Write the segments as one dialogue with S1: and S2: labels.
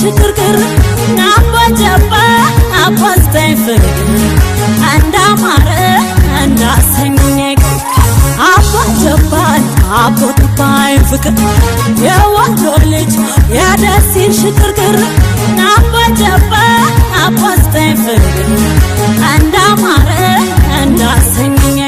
S1: ሽክርክር ናበጀባ አባስተይ ፍቅር አንዳማረ እንዳሰኘኝ አባጀባ አባተባይ ፍቅር የወንዶ ልጅ ያደሲን ሽክርክር ናበጀባ አባስተይ ፍቅር አንዳማረ እንዳሰኘኝ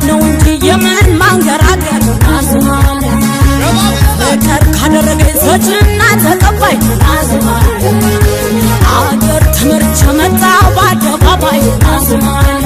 S1: ነው እንጂ የምን ማንገራገር አዝማለ ካደረገ ሰጭና ተቀባይ አዝማለ አገር ትምርች መጣ ባደባባይ አዝማለ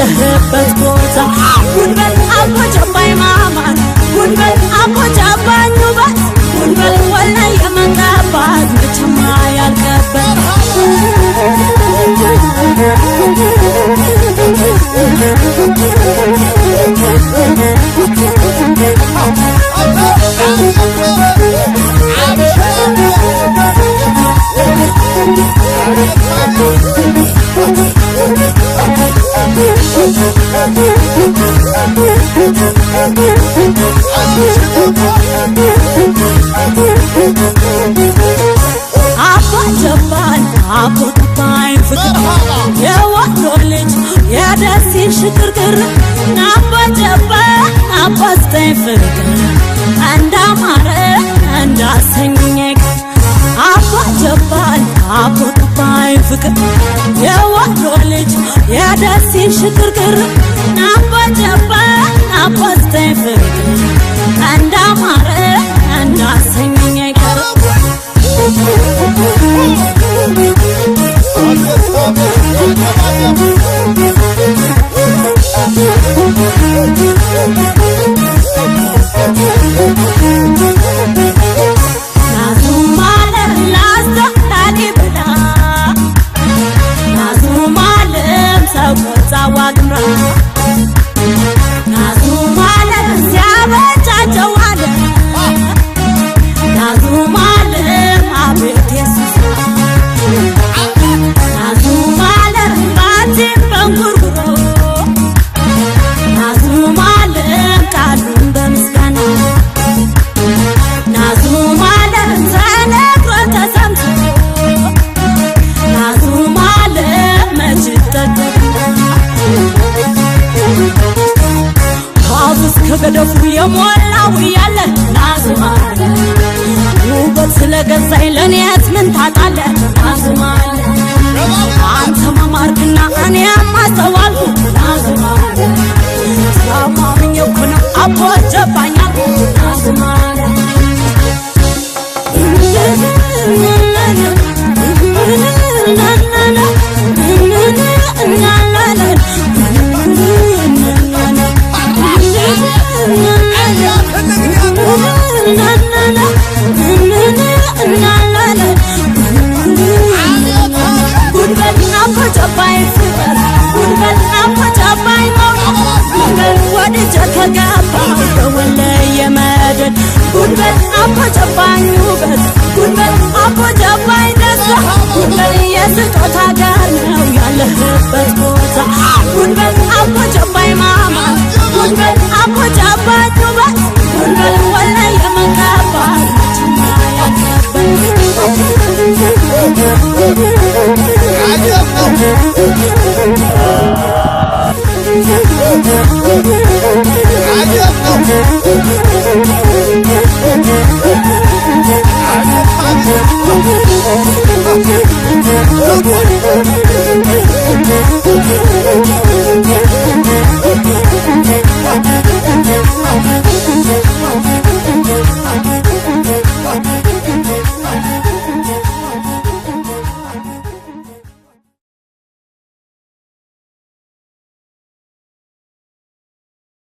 S1: ያለህበት ቦታ ጉንበል አቆጨባይ ማማን ጉንበል አቆጨባኝ ውበት ጉንበል ወላይ የመንጋባት መቼማ ያልከበት አባጀባን አባተባይ ፍቅር የወንዶ ልጅ ያደሲን ሽክርክር ናበጀባ አባስተይ ፍቅር አንዳማረ እንዳሰኘኝ አባጀባን አባተባይ ፍቅር የወንዶ ልጅ ያደሲን ሽክርክር ናበጀባ አባስተይ ፍቅር አንዳማረ እንዳሰኘኝ ከገደፉ የሞላው ያለ ናዝማለ ውበት ስለገዛኝ ለኔስ ምን ታጣለ ናዝማለ አንተ ማማርክና እኔ ማስተዋልኩ ናዝማለ ሳማኝ እኮ ነው አባጀባኛል ናዝማለ ጉልበት አቦ ጨባኝ ውበት ጉልበት አቦ ጨባኝ ደስታ ጉልበት የስጦታ